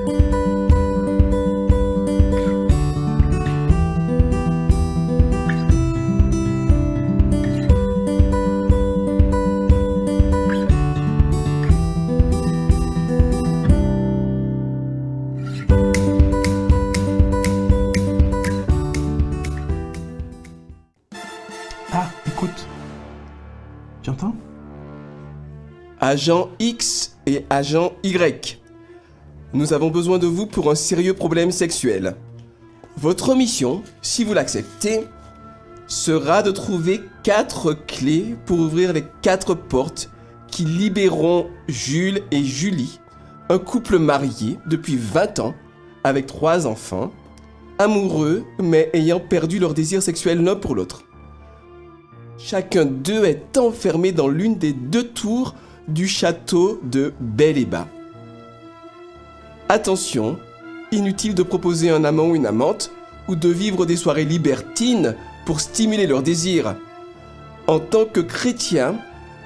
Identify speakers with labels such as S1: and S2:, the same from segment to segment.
S1: Ah, écoute. Tu entends?
S2: Agent X et agent Y. Nous avons besoin de vous pour un sérieux problème sexuel. Votre mission, si vous l'acceptez, sera de trouver 4 clés pour ouvrir les 4 portes qui libéreront Jules et Julie, un couple marié depuis 20 ans, avec 3 enfants, amoureux mais ayant perdu leur désir sexuel l'un pour l'autre. Chacun d'eux est enfermé dans l'une des 2 tours du château de Bel-et-Bas. Attention, inutile de proposer un amant ou une amante, ou de vivre des soirées libertines pour stimuler leur désir. En tant que chrétiens,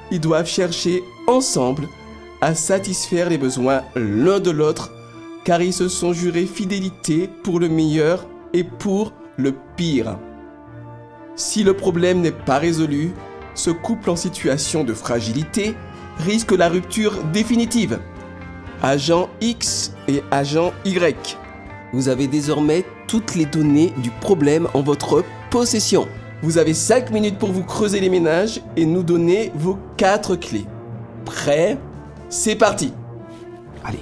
S2: ils doivent chercher ensemble à satisfaire les besoins l'un de l'autre, car ils se sont jurés fidélité pour le meilleur et pour le pire. Si le problème n'est pas résolu, ce couple en situation de fragilité risque la rupture définitive. Agent X et agent Y, vous avez désormais toutes les données du problème en votre possession. Vous avez 5 minutes pour vous creuser les ménages et nous donner vos 4 clés. Prêt? C'est parti!
S1: Allez.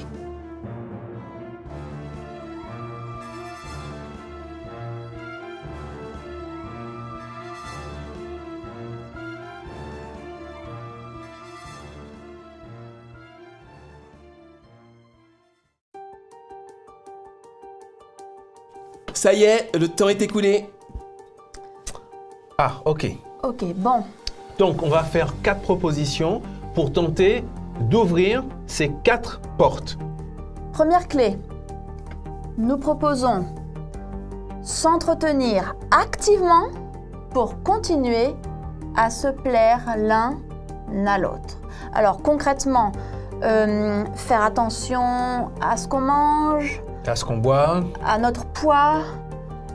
S2: Ça y est, le temps est écoulé.
S1: Ah, ok.
S3: Ok, bon.
S1: Donc, on va faire 4 propositions pour tenter d'ouvrir ces 4 portes.
S3: Première clé. Nous proposons s'entretenir activement pour continuer à se plaire l'un à l'autre. Alors concrètement, faire attention à ce qu'on mange,
S1: À ce qu'on boit.
S3: à notre poids,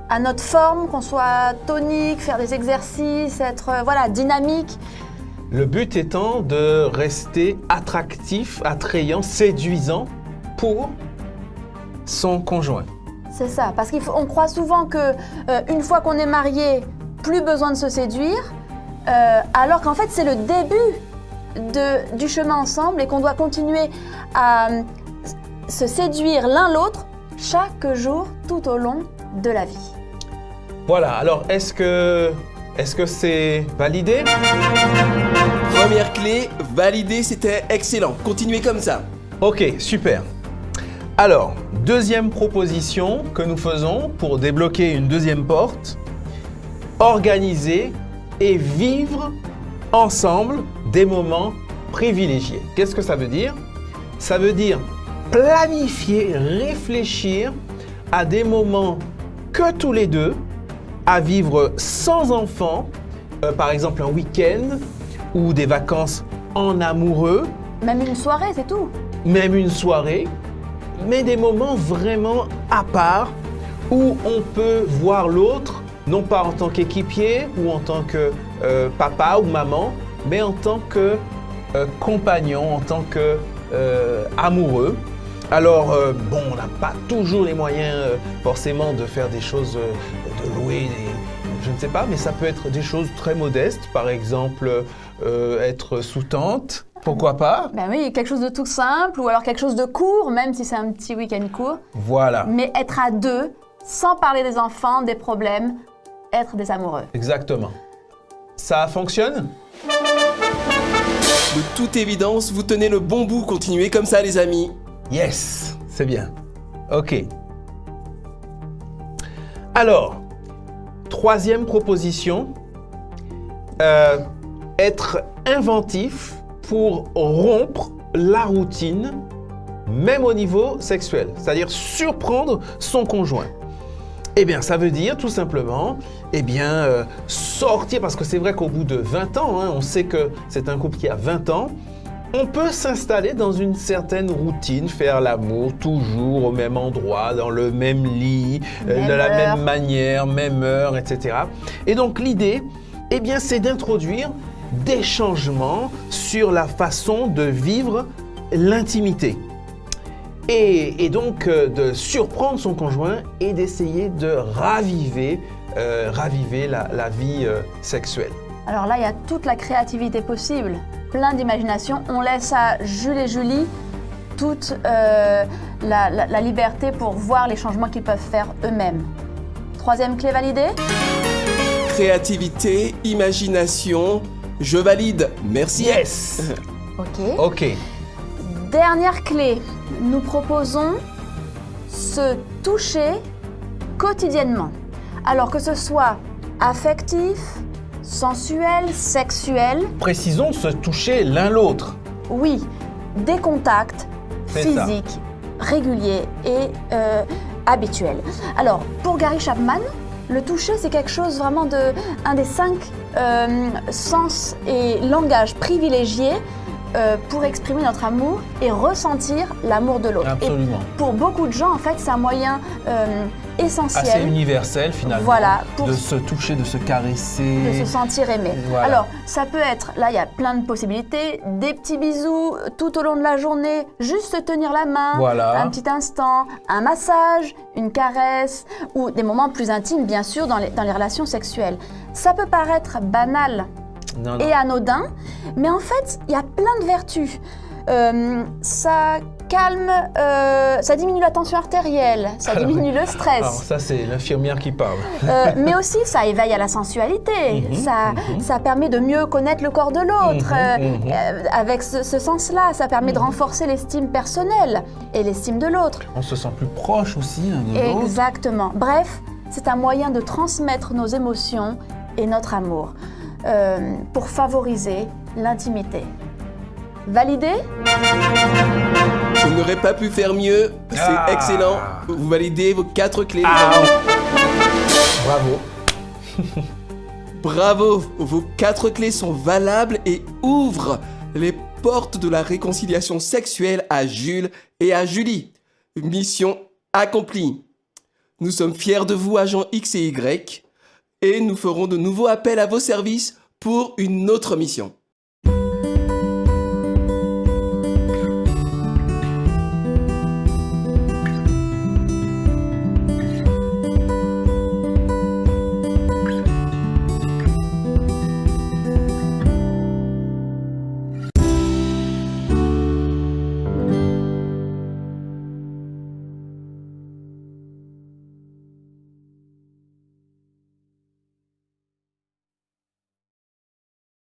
S3: à notre forme, qu'on soit tonique, faire des exercices, être dynamique.
S1: Le but étant de rester attractif, attrayant, séduisant pour son conjoint.
S3: C'est ça, parce qu'on croit souvent que une fois qu'on est marié, plus besoin de se séduire, alors qu'en fait c'est le début du chemin ensemble et qu'on doit continuer à se séduire l'un l'autre chaque jour tout au long de la vie.
S1: Voilà, alors est-ce que c'est validé?
S2: Première clé, validé, c'était excellent. Continuez comme ça.
S1: Ok, super. Alors, deuxième proposition que nous faisons pour débloquer une deuxième porte, organiser et vivre ensemble des moments privilégiés. Qu'est-ce que ça veut dire? Ça veut dire planifier, réfléchir à des moments que tous les deux, à vivre sans enfants, par exemple un week-end ou des vacances en amoureux,
S3: Même une soirée, c'est tout.
S1: même une soirée, mais des moments vraiment à part où on peut voir l'autre, non pas en tant qu'équipier ou en tant que papa ou maman, mais en tant que compagnon, en tant que amoureux. Alors, bon, on n'a pas toujours les moyens forcément de faire des choses, de louer je ne sais pas, mais ça peut être des choses très modestes, par exemple être sous tente, pourquoi pas?
S3: Ben oui, quelque chose de tout simple ou alors quelque chose de court, même si c'est un petit week-end court.
S1: Voilà.
S3: Mais être à deux, sans parler des enfants, des problèmes, être des amoureux.
S1: Exactement. Ça fonctionne?
S2: De toute évidence, vous tenez le bon bout. Continuez comme ça, les amis.
S1: Yes, c'est bien. Ok. Alors, troisième proposition, être inventif pour rompre la routine, même au niveau sexuel, c'est-à-dire surprendre son conjoint. Eh bien, ça veut dire tout simplement, sortir, parce que c'est vrai qu'au bout de 20 ans, on sait que c'est un couple qui a 20 ans, On peut s'installer dans une certaine routine, faire l'amour toujours au même endroit, dans le même lit, de la même manière, même heure, etc. Et donc l'idée, eh bien, c'est d'introduire des changements sur la façon de vivre l'intimité. Et donc de surprendre son conjoint et d'essayer de raviver la vie sexuelle.
S3: Alors là, il y a toute la créativité possible, plein d'imagination. On laisse à Jules et Julie toute la liberté pour voir les changements qu'ils peuvent faire eux-mêmes. Troisième clé validée?
S2: Créativité, imagination, je valide. Merci.
S1: Yes. Ok.
S3: Dernière clé, nous proposons se toucher quotidiennement. Alors que ce soit affectif, sensuel, sexuel.
S1: Précisons se toucher l'un l'autre.
S3: Oui, des contacts physiques réguliers et habituels. Alors, pour Gary Chapman, le toucher, c'est quelque chose vraiment un des 5 sens et langages privilégiés pour exprimer notre amour et ressentir l'amour de l'autre.
S1: Absolument.
S3: Et pour beaucoup de gens, en fait, c'est un moyen essentiel.
S1: Assez universel, finalement.
S3: Voilà,
S1: de se toucher, de se caresser.
S3: De se sentir aimé.
S1: Voilà.
S3: Alors, ça peut être, là, il y a plein de possibilités, des petits bisous tout au long de la journée, juste se tenir la main,
S1: Voilà.
S3: un petit instant, un massage, une caresse, ou des moments plus intimes, bien sûr, dans les relations sexuelles. Ça peut paraître banal
S1: Non.
S3: et anodin, mais en fait, il y a plein de vertus. Ça calme, ça diminue la tension artérielle, ça diminue le
S1: Alors
S3: stress,
S1: ça, c'est l'infirmière qui parle.
S3: mais aussi ça éveille à la sensualité, ça permet de mieux connaître le corps de l'autre. Avec ce sens-là, ça permet de renforcer l'estime personnelle et l'estime de l'autre.
S1: On se sent plus proche aussi de l'autre.
S3: Exactement. Bref, c'est un moyen de transmettre nos émotions et notre amour pour favoriser l'intimité. Validé?
S2: Je n'aurais pas pu faire mieux. C'est
S1: Ah.
S2: excellent. Vous validez vos 4 clés.
S1: Bravo.
S2: Bravo. Vos 4 clés sont valables et ouvrent les portes de la réconciliation sexuelle à Jules et à Julie. Mission accomplie. Nous sommes fiers de vous, agents X et Y, et nous ferons de nouveaux appels à vos services pour une autre mission.